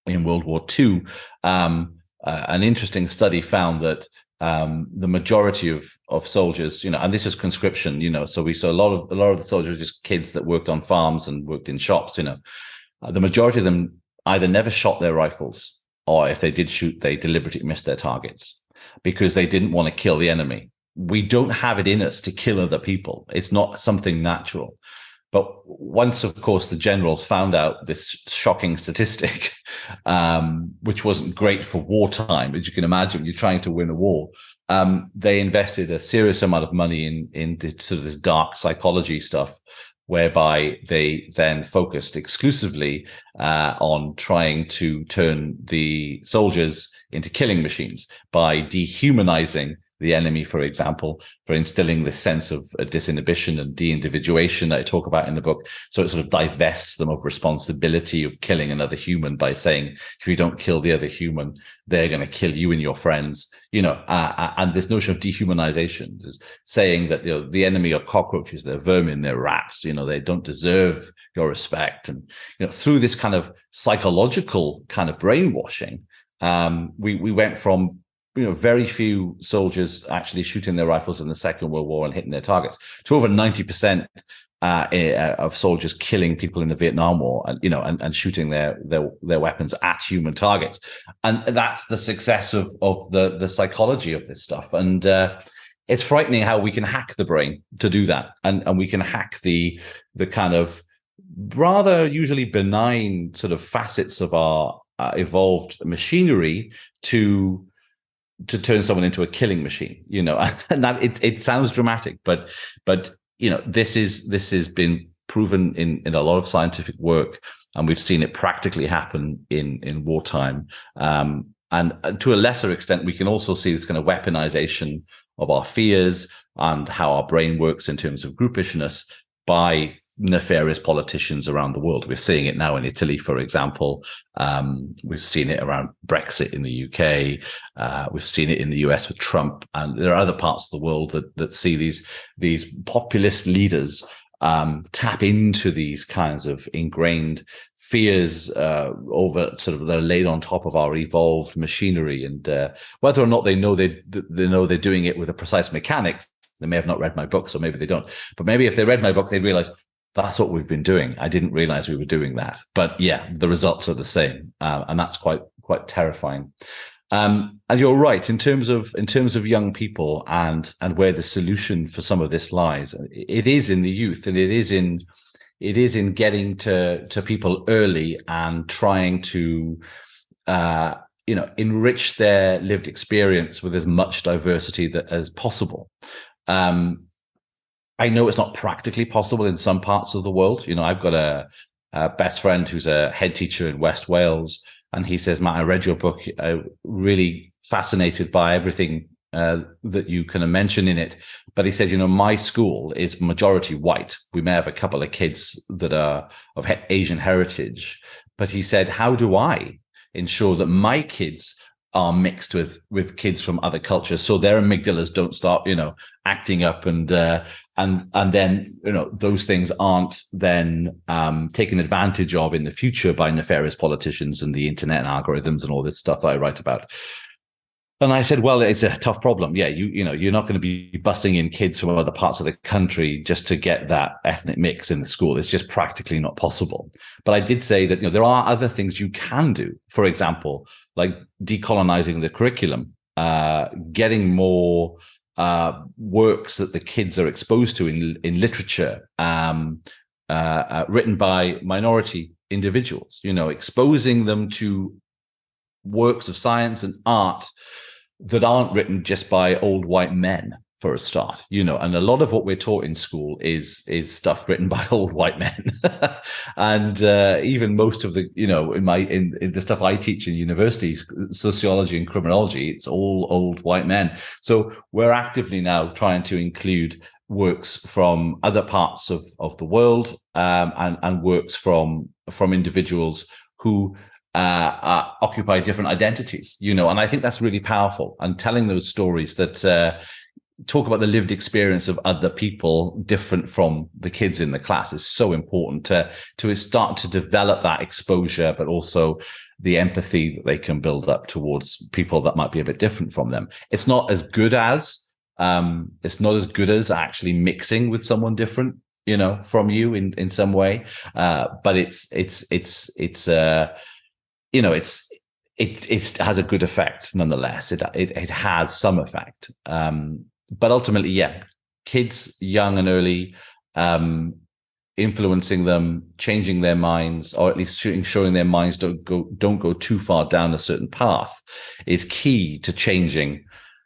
in World War II, an interesting study found that the majority of soldiers, and this is conscription, so we saw a lot of the soldiers were just kids that worked on farms and worked in shops. The majority of them either never shot their rifles, or if they did shoot, they deliberately missed their targets because they didn't want to kill the enemy. We don't have it in us to kill other people. It's not something natural. But once, of course, the generals found out this shocking statistic, which wasn't great for wartime, as you can imagine, you're trying to win a war, they invested a serious amount of money in sort of this dark psychology stuff, whereby they then focused exclusively on trying to turn the soldiers into killing machines by dehumanizing the enemy, for example, for instilling this sense of disinhibition and de-individuation that I talk about in the book. So it sort of divests them of responsibility of killing another human by saying, if you don't kill the other human, they're going to kill you and your friends, and this notion of dehumanization is saying that, the enemy are cockroaches, they're vermin, they're rats, they don't deserve your respect. And, through this kind of psychological kind of brainwashing, we went from very few soldiers actually shooting their rifles in the Second World War and hitting their targets to over 90% of soldiers killing people in the Vietnam War and shooting their weapons at human targets. And that's the success of the psychology of this stuff. And it's frightening how we can hack the brain to do that. And we can hack the kind of rather usually benign sort of facets of our evolved machinery to turn someone into a killing machine, and that it sounds dramatic, but this has been proven in a lot of scientific work, and we've seen it practically happen in wartime. And to a lesser extent, we can also see this kind of weaponization of our fears and how our brain works in terms of groupishness by nefarious politicians around the world. We're seeing it now in Italy, for example. We've seen it around Brexit in the UK. We've seen it in the US with Trump, and there are other parts of the world that see these populist leaders tap into these kinds of ingrained fears over sort of they're laid on top of our evolved machinery, and whether or not they know they're doing it with a precise mechanics. They may have not read my book, so maybe they don't. But maybe if they read my book, they'd realize that's what we've been doing. I didn't realize we were doing that. But yeah, the results are the same. And that's quite terrifying. And you're right, in terms of young people and where the solution for some of this lies, it is in the youth, and it is in getting to people early and trying to enrich their lived experience with as much diversity as possible. I know it's not practically possible in some parts of the world. I've got a best friend who's a head teacher in West Wales, and he says, Matt, I read your book, really fascinated by everything that you kind of mention in it. But he said, my school is majority white. We may have a couple of kids that are of Asian heritage. But he said, how do I ensure that my kids are mixed with kids from other cultures, so their amygdalas don't start, acting up, and then those things aren't then taken advantage of in the future by nefarious politicians and the internet and algorithms and all this stuff that I write about. And I said, well, it's a tough problem. Yeah, you're not going to be busing in kids from other parts of the country just to get that ethnic mix in the school. It's just practically not possible. But I did say that there are other things you can do. For example, like decolonizing the curriculum, getting more works that the kids are exposed to in literature, written by minority individuals. Exposing them to works of science and art that aren't written just by old white men, for a start, and a lot of what we're taught in school is stuff written by old white men. And even most of the, in the stuff I teach in universities, sociology and criminology, it's all old white men. So we're actively now trying to include works from other parts of the world, and works from individuals who occupy different identities, and I think that's really powerful. And telling those stories that talk about the lived experience of other people different from the kids in the class is so important to start to develop that exposure, but also the empathy that they can build up towards people that might be a bit different from them. It's not as good as actually mixing with someone different, from you in some way, but it has a good effect nonetheless. It has some effect, but ultimately, yeah, kids young and early, influencing them, changing their minds, or at least ensuring their minds don't go too far down a certain path, is key to changing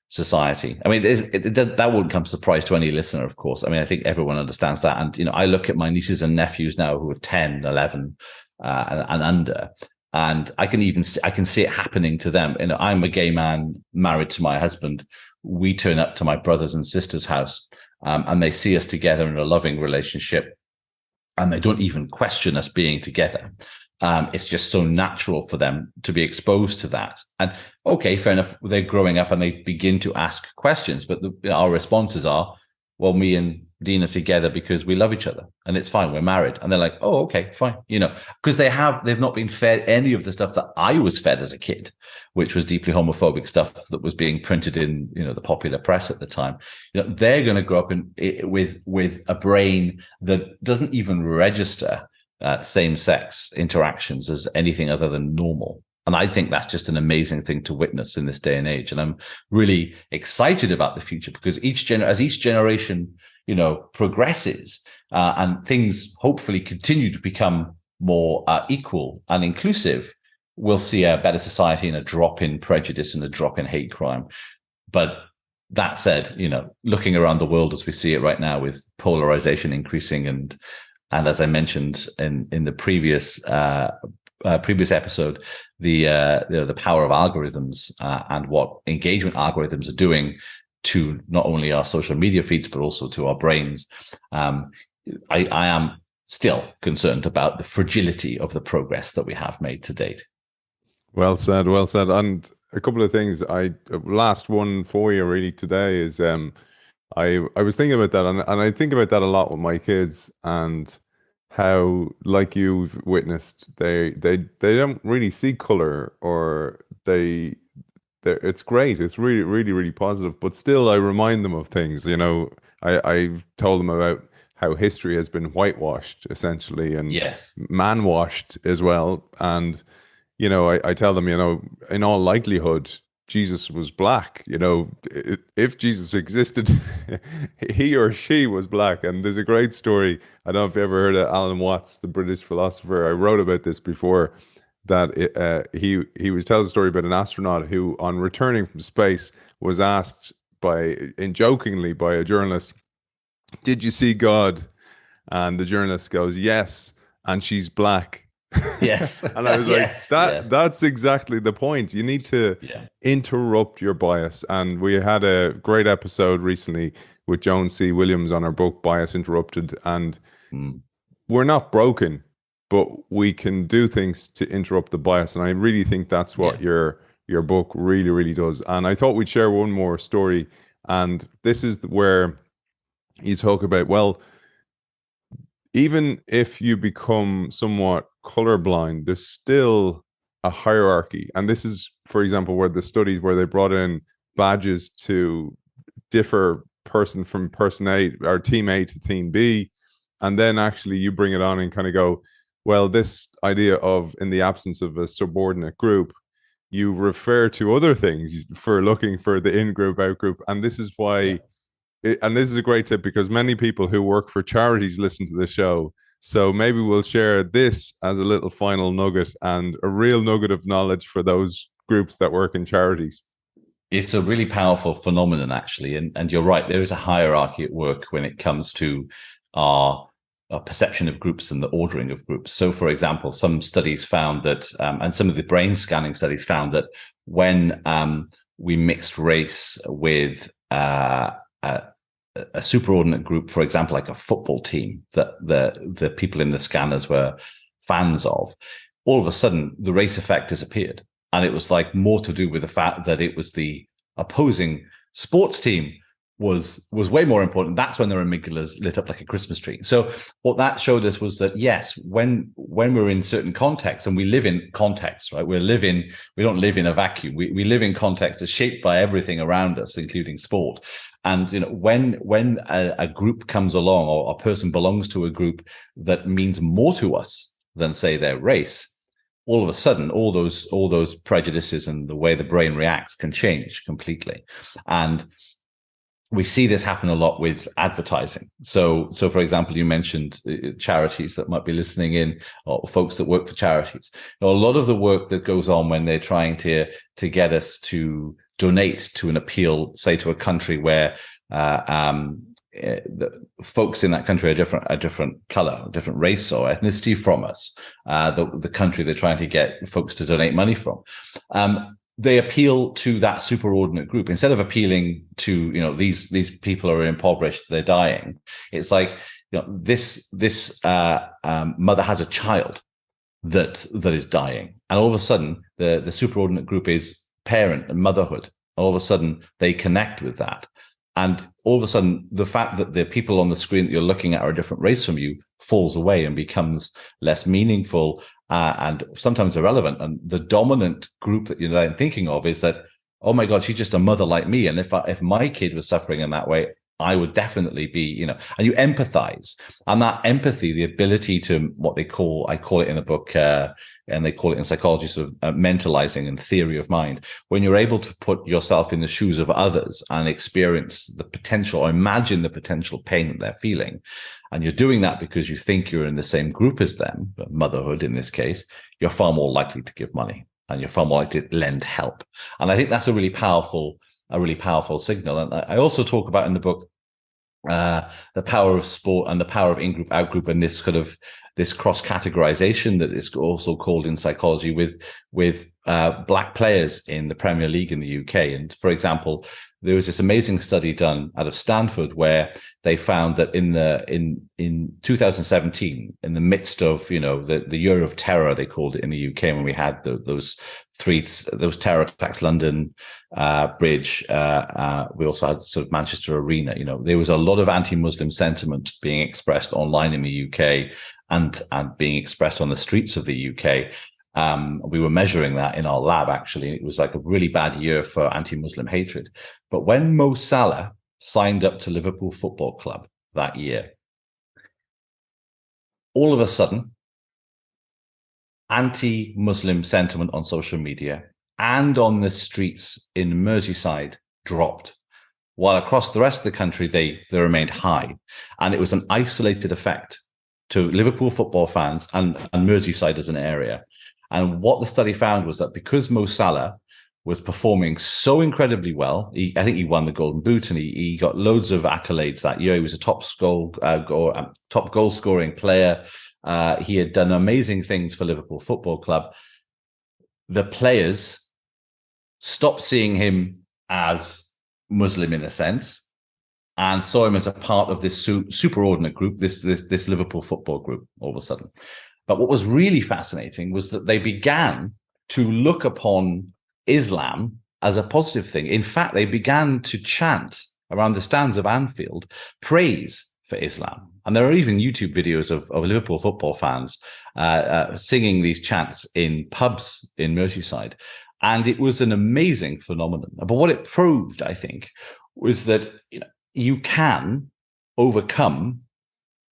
society. I mean, that wouldn't come as a surprise to any listener, of course. I mean, I think everyone understands that. And I look at my nieces and nephews now who are 10, 11, and under. And I can see it happening to them. I'm a gay man married to my husband. We turn up to my brothers and sisters' house, and they see us together in a loving relationship, and they don't even question us being together. It's just so natural for them to be exposed to that. And okay, fair enough, they're growing up and they begin to ask questions, but our responses are, well, me and Dean are together because we love each other and it's fine, we're married. And they're like, oh, okay, fine, because they've not been fed any of the stuff that I was fed as a kid, which was deeply homophobic stuff that was being printed in the popular press at the time. They're going to grow up with a brain that doesn't even register same-sex interactions as anything other than normal. And I think that's just an amazing thing to witness in this day and age. And I'm really excited about the future, because as each generation, progresses, and things hopefully continue to become more equal and inclusive, we'll see a better society and a drop in prejudice and a drop in hate crime. But that said, looking around the world as we see it right now, with polarization increasing, and as I mentioned in the previous episode, the power of algorithms, and what engagement algorithms are doing to not only our social media feeds but also to our brains. I am still concerned about the fragility of the progress that we have made to date. Well said, well said. And a couple of things. Last one for you really today is I was thinking about that, and I think about that a lot with my kids, and how, like you've witnessed, they don't really see color, or it's great. It's really, really, really positive. But still, I remind them of things. I've told them about how history has been whitewashed, essentially, and yes, man-washed as well. And I tell them, in all likelihood, Jesus was black. If Jesus existed, he or she was black. And there's a great story. I don't know if you ever heard of Alan Watts, the British philosopher. I wrote about this before, that he was telling a story about an astronaut who, on returning from space, was asked jokingly by a journalist, "Did you see God?" And the journalist goes, "Yes, and she's black." Yes. And I was like, yes, that's exactly the point. You need to interrupt your bias. And we had a great episode recently with Joan C. Williams on our book, Bias Interrupted. And we're not broken, but we can do things to interrupt the bias. And I really think that's what you're your book really, really does. And I thought we'd share one more story. And this is where you talk about, well, even if you become somewhat colorblind, there's still a hierarchy. And this is, for example, where the studies where they brought in badges to differ person from person A or team A to team B. And then actually you bring it on and kind of go, well, this idea of in the absence of a subordinate group, you refer to other things for looking for the in group, out group. And this is why, and this is a great tip because many people who work for charities listen to the show. So maybe we'll share this as a little final nugget and a real nugget of knowledge for those groups that work in charities. It's a really powerful phenomenon, actually. And you're right, there is a hierarchy at work when it comes to our perception of groups and the ordering of groups. So, for example, some studies found that, and some of the brain scanning studies found that when we mixed race with a superordinate group, for example, like a football team that the people in the scanners were fans of, all of a sudden the race effect disappeared. And it was like more to do with the fact that it was the opposing sports team was way more important. That's when their amygdalas lit up like a Christmas tree. So what that showed us was that, yes, when we're in certain contexts, and we live in context, right? We don't live in a vacuum. We live in context that's shaped by everything around us, including sport. And when a group comes along, or a person belongs to a group that means more to us than, say, their race, all of a sudden, all those prejudices and the way the brain reacts can change completely. And we see this happen a lot with advertising. So for example, you mentioned charities that might be listening in, or folks that work for charities. A lot of the work that goes on when they're trying to get us to donate to an appeal, say to a country where the folks in that country are a different color, different race or ethnicity from us, the country they're trying to get folks to donate money from. They appeal to that superordinate group instead of appealing to, these people are impoverished, they're dying. It's like, this mother has a child that is dying, and all of a sudden the superordinate group is parent and motherhood. All of a sudden they connect with that, and all of a sudden the fact that the people on the screen that you're looking at are a different race from you falls away and becomes less meaningful. And sometimes irrelevant. And the dominant group that you're thinking of is that, oh my God, she's just a mother like me. And if my kid was suffering in that way, I would definitely be, and you empathize. And that empathy, the ability to I call it in the book, and they call it in psychology, sort of mentalizing and theory of mind. When you're able to put yourself in the shoes of others and experience the potential, or imagine the potential pain that they're feeling, and you're doing that because you think you're in the same group as them, but motherhood in this case, you're far more likely to give money, and you're far more likely to lend help. And I think that's a really powerful signal. And I also talk about in the book the power of sport and the power of in-group, out-group, and this cross-categorization that is also called in psychology with black players in the Premier League in the UK. And for example, there was this amazing study done out of Stanford where they found that in 2017, in the midst of the year of terror, they called it in the UK, when we had those terror attacks, London Bridge, we also had sort of Manchester Arena. There was a lot of anti-Muslim sentiment being expressed online in the UK and being expressed on the streets of the UK. We were measuring that in our lab, actually. It was like a really bad year for anti-Muslim hatred. But when Mo Salah signed up to Liverpool Football Club that year, all of a sudden, anti-Muslim sentiment on social media and on the streets in Merseyside dropped, while across the rest of the country, they remained high. And it was an isolated effect to Liverpool football fans and Merseyside as an area. And what the study found was that because Mo Salah was performing so incredibly well, I think he won the Golden Boot, and he got loads of accolades that year. He was a top goal scoring player. He had done amazing things for Liverpool Football Club. The players stopped seeing him as Muslim in a sense, and saw him as a part of this superordinate group, this Liverpool football group, all of a sudden. But what was really fascinating was that they began to look upon Islam as a positive thing. In fact, they began to chant around the stands of Anfield praise for Islam. And there are even YouTube videos of Liverpool football fans singing these chants in pubs in Merseyside. And it was an amazing phenomenon. But what it proved, I think, was that you can overcome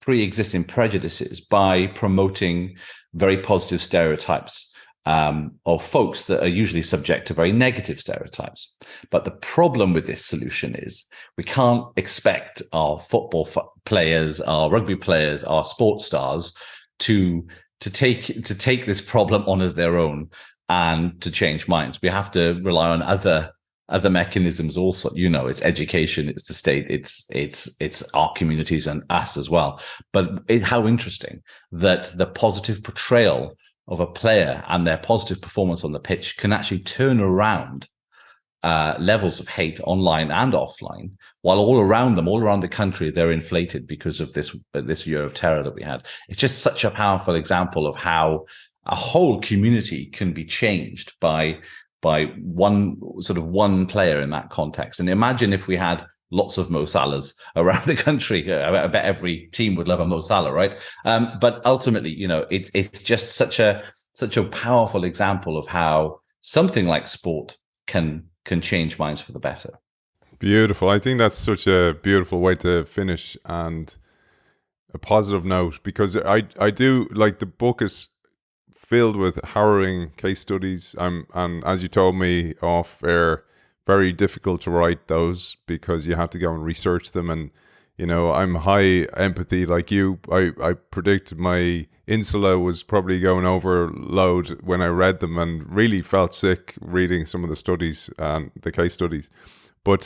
pre-existing prejudices by promoting very positive stereotypes of folks that are usually subject to very negative stereotypes. But the problem with this solution is we can't expect our football players, our rugby players, our sports stars to take this problem on as their own and to change minds. We have to rely on other mechanisms also. It's education, it's the state, it's our communities and us as well. But how interesting that the positive portrayal of a player and their positive performance on the pitch can actually turn around levels of hate online and offline, while all around the country, they're inflated because of this year of terror that we had. It's just such a powerful example of how a whole community can be changed by one player in that context. And imagine if we had lots of Mo Salahs around the country. I bet every team would love a Mo Salah, right? But ultimately, it's just such a powerful example of how something like sport can change minds for the better. Beautiful. I think that's such a beautiful way to finish, and a positive note, because I do like the book is filled with harrowing case studies. And as you told me off air, very difficult to write those because you have to go and research them. And, I'm high empathy like you. I predict my insula was probably going overload when I read them, and really felt sick reading some of the studies and the case studies. But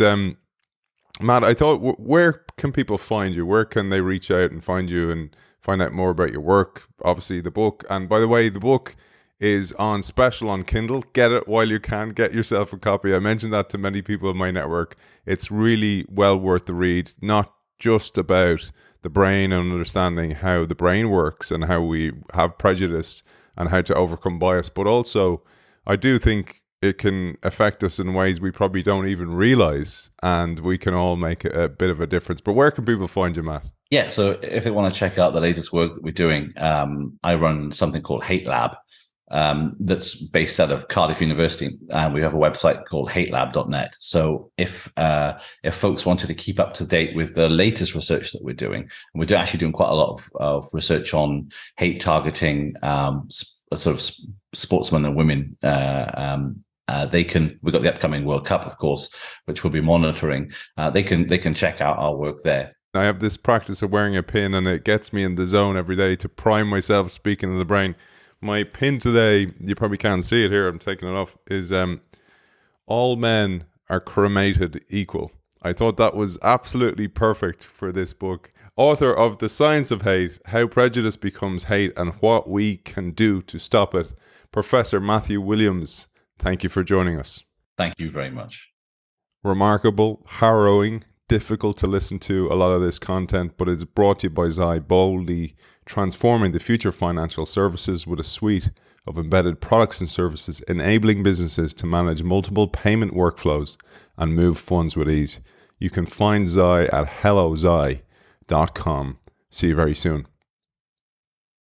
Matt, I thought, where can people find you? Where can they reach out and find you and find out more about your work? Obviously the book. And by the way, the book is on special on Kindle. Get it while you can. Get yourself a copy. I mentioned that to many people in my network. It's really well worth the read, not just about the brain and understanding how the brain works and how we have prejudice and how to overcome bias, but also I do think it can affect us in ways we probably don't even realize, and we can all make a bit of a difference. But where can people find you, Matt? Yeah, so if they want to check out the latest work that we're doing, I run something called Hate Lab, that's based out of Cardiff University, and we have a website called hatelab.net. So if folks wanted to keep up to date with the latest research that we're doing, and we're actually doing quite a lot of research on hate targeting sort of sportsmen and women, we've got the upcoming World Cup, of course, which we'll be monitoring. They can check out our work there. I have this practice of wearing a pin, and it gets me in the zone every day to prime myself, speaking of the brain. My pin today, you probably can't see it here, I'm taking it off, is all men are cremated equal. I thought that was absolutely perfect for this book. Author of The Science of Hate, How Prejudice Becomes Hate and What We Can Do to Stop It, Professor Matthew Williams. Thank you for joining us. Thank you very much. Remarkable, harrowing, difficult to listen to, a lot of this content, but it's brought to you by Zai, boldly transforming the future of financial services with a suite of embedded products and services, enabling businesses to manage multiple payment workflows and move funds with ease. You can find Zai at hellozai.com. See you very soon.